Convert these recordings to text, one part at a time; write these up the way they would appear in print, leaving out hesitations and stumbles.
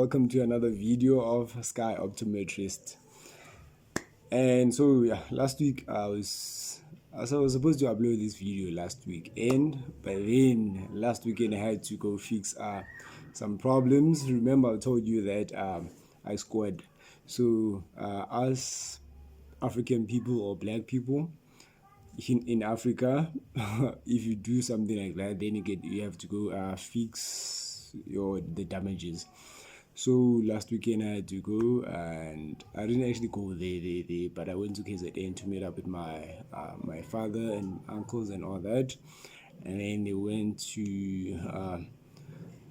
welcome to another video of Sky Optometrist. And so last week I was supposed to upload this video last weekend, but then last weekend I had to go fix some problems. Remember I told you that I scored. So us African people or black people in Africa, if you do something like that, then you have to go fix the damages. So last weekend I had to go, and I didn't actually go there, but I went to KZN to meet up with my father and uncles and all that, and then they went to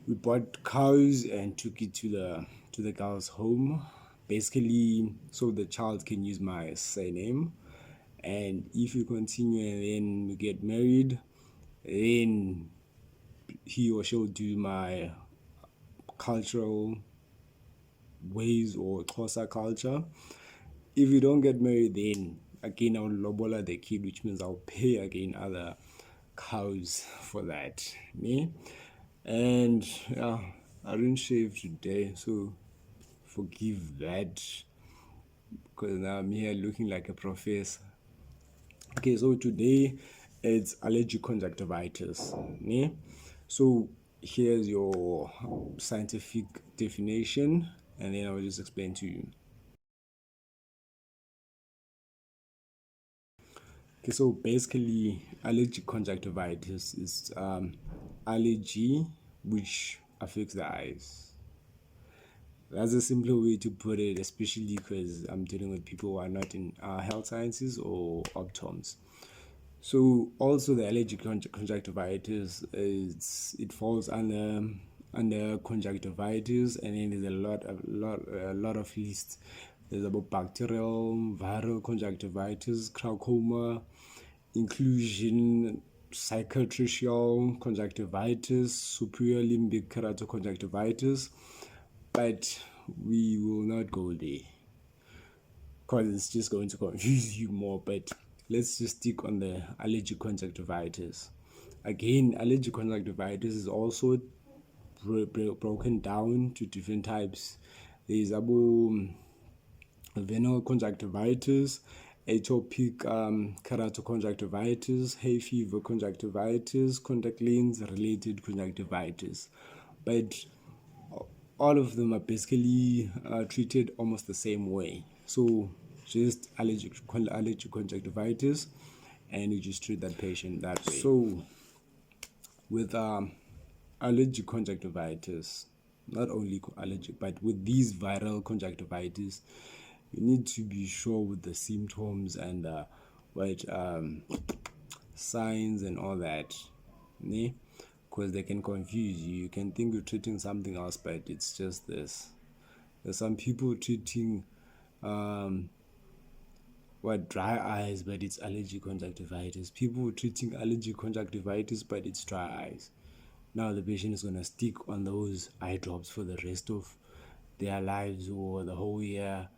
we bought cows and took it to the girl's home, basically so the child can use my surname. And if you continue and then we get married, then he or she will do my cultural ways or Xhosa culture. If you don't get married, then again I'll lobola the kid, which means I'll pay again other cows for that. Me, and I didn't shave today, so forgive that, because now I'm here looking like a professor. Okay, so today it's allergic conjunctivitis. Yeah? So here's your scientific definition, and then I'll just explain to you. Okay, so basically allergic conjunctivitis is allergy which affects the eyes. That's a simpler way to put it, especially because I'm dealing with people who are not in health sciences or optoms. So also the allergic conjunctivitis it falls under conjunctivitis, and then there's a lot of lists. There's about bacterial, viral conjunctivitis, glaucoma, inclusion, cicatricial conjunctivitis, superior limbic keratoconjunctivitis, but we will not go there because it's just going to confuse you more. But let's just stick on the allergic conjunctivitis. Again, allergic conjunctivitis is also broken down to different types. There's venal conjunctivitis, atopic keratoconjunctivitis, hay fever conjunctivitis, contact lens related conjunctivitis. But all of them are basically treated almost the same way. So just allergic conjunctivitis, and you just treat that patient that way. So with allergic conjunctivitis, not only allergic, but with these viral conjunctivitis, you need to be sure with the symptoms and signs and all that, because they can confuse you. You can think you're treating something else, but it's just this. There's some people treating dry eyes, but it's allergic conjunctivitis. People treating allergic conjunctivitis, but it's dry eyes. Now the patient is going to stick on those eye drops for the rest of their lives or the whole year,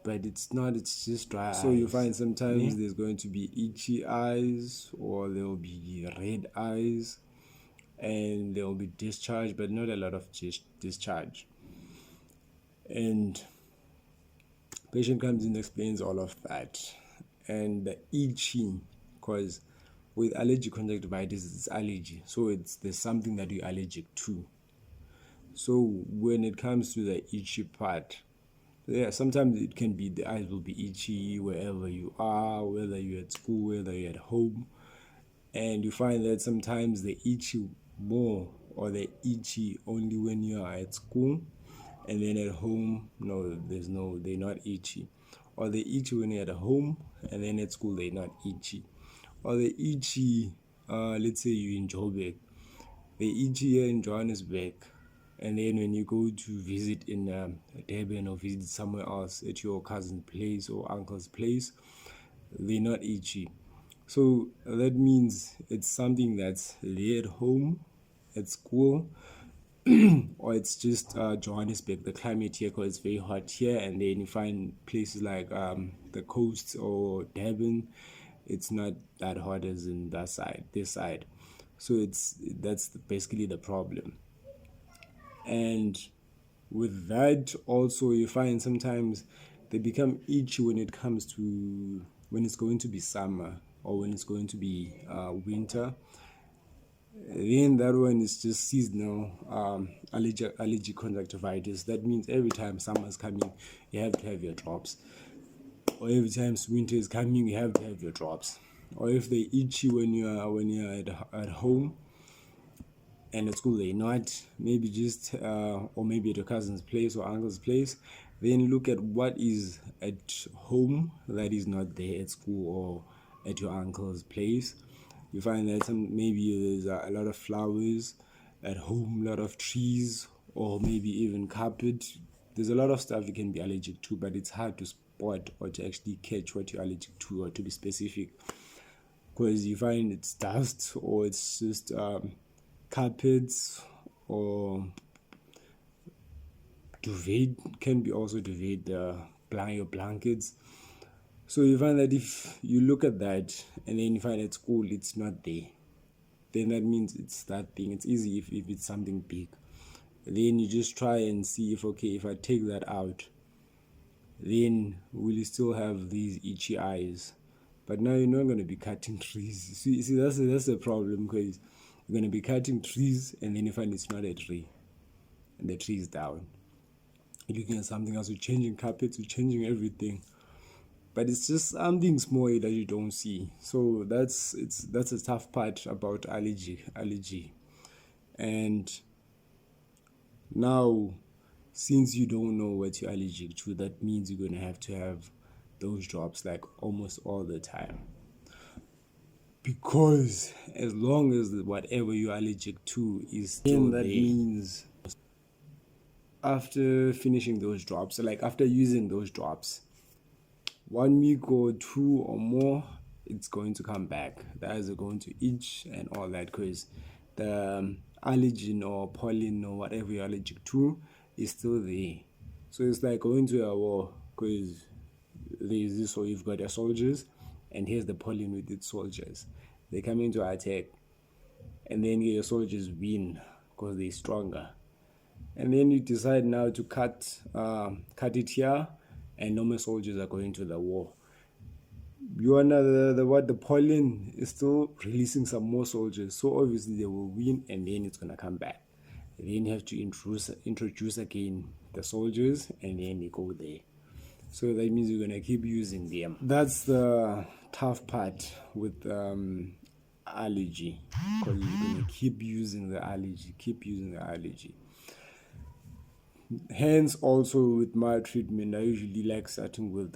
but it's not, it's just dry eyes. So you find sometimes there's going to be itchy eyes, or there will be red eyes, and there will be discharge, but not a lot of discharge. And patient comes in and explains all of that. And the itching, because with allergic conjunctivitis, it's allergy. So there's something that you're allergic to. So when it comes to the itchy part, sometimes it can be the eyes will be itchy wherever you are, whether you're at school, whether you're at home. And you find that sometimes they itchy more, or they itchy only when you are at school, and then at home, they're not itchy. Or they itchy when you're at home, and then at school they're not itchy. Or they itchy, let's say you're in Joburg, they itchy here in Johannesburg, and then when you go to visit in Durban or visit somewhere else at your cousin's place or uncle's place, they're not itchy. So that means it's something that's there at home, at school, or it's just Johannesburg, the climate here, because it's very hot here. And then you find places like the coast or Durban, it's not that hot as in this side. So that's basically the problem. And with that also you find sometimes they become itchy when it comes to when it's going to be summer or when it's going to be winter. Then that one is just seasonal allergic conjunctivitis. That means every time summer is coming, you have to have your drops. Or every time winter is coming, you have to have your drops. Or if they itchy when you're at home and at school they're not, maybe just or maybe at your cousin's place or uncle's place, then look at what is at home that is not there at school or at your uncle's place. You find that maybe there's a lot of flowers at home, a lot of trees, or maybe even carpet. There's a lot of stuff you can be allergic to, but it's hard to spot or to actually catch what you're allergic to, or to be specific, because you find it's dust or it's just carpets or duvet, can be also duvet, your blankets. So you find that if you look at that and then you find at school it's not there, then that means it's that thing. It's easy if it's something big. Then you just try and see if, okay, if I take that out, then will you still have these itchy eyes? But now you're not going to be cutting trees. See, that's the problem, because you're going to be cutting trees and then you find it's not a tree and the tree is down. You're looking at something else, you're changing carpets, you're changing everything, but it's just something small that you don't see. So that's a tough part about allergy. And now, since you don't know what you're allergic to, that means you're going to have those drops like almost all the time, because as long as whatever you're allergic to is still there, that means after finishing those drops, like after using those drops, 1 week or 2 or more, it's going to come back. The eyes are going to itch and all that, because the allergen or pollen or whatever you're allergic to is still there. So it's like going to a war, because there's this, so you've got your soldiers and here's the pollen with its soldiers. They come into attack and then your soldiers win because they're stronger. And then you decide now to cut it here, and normal soldiers are going to the war. You are the pollen is still releasing some more soldiers, so obviously they will win, and then it's gonna come back. And then you have to introduce again the soldiers, and then they go there. So that means you're gonna keep using them. That's the tough part with allergy, because you're gonna keep using the allergy. Hence, also with my treatment, I usually like starting with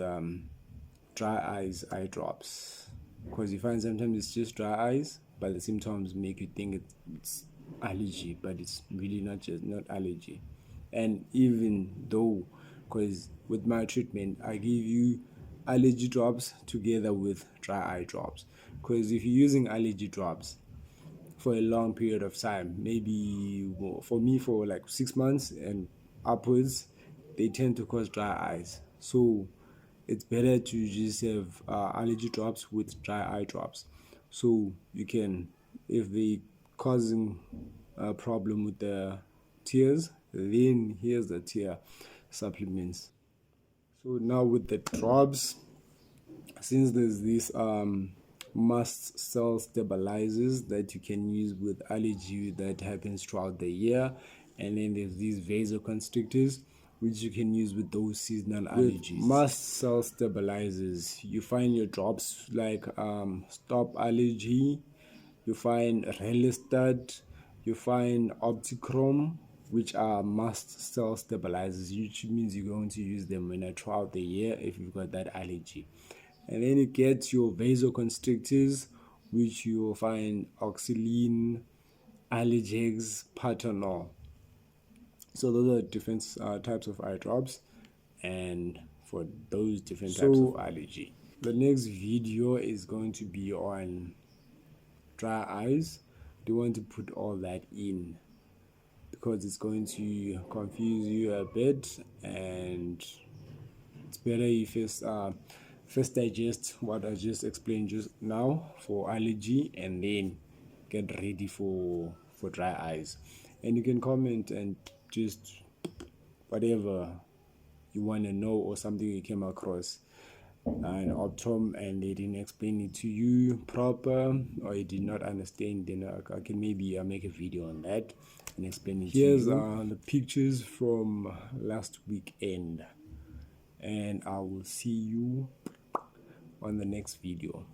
dry eyes eye drops, because you find sometimes it's just dry eyes, but the symptoms make you think it's allergy, but it's really not allergy. And even though, because with my treatment I give you allergy drops together with dry eye drops, because if you're using allergy drops for a long period of time, maybe for me for like 6 months and upwards, they tend to cause dry eyes. So it's better to just have allergy drops with dry eye drops. So you can, if they causing a problem with the tears, then here's the tear supplements. So now with the drops, since there's this mast cell stabilizers that you can use with allergy that happens throughout the year, and then there's these vasoconstrictors which you can use with those seasonal allergies. With mast cell stabilizers, you find your drops like Stop Allergy, you find Relistad, you find Optichrome, which are mast cell stabilizers, which means you're going to use them throughout the year if you've got that allergy. And then you get your vasoconstrictors, which you will find Oxylene, Allergic, Patanol. So those are different types of eye drops, and for those different types of allergy. The next video is going to be on dry eyes. Do want to put all that in, because it's going to confuse you a bit, and it's better if you first digest what I just explained just now for allergy, and then get ready for dry eyes. And you can comment and just whatever you want to know or something you came across an optom and they didn't explain it to you proper or you did not understand, then I can maybe make a video on that and explain it to you. Here's the pictures from last weekend, and I will see you on the next video.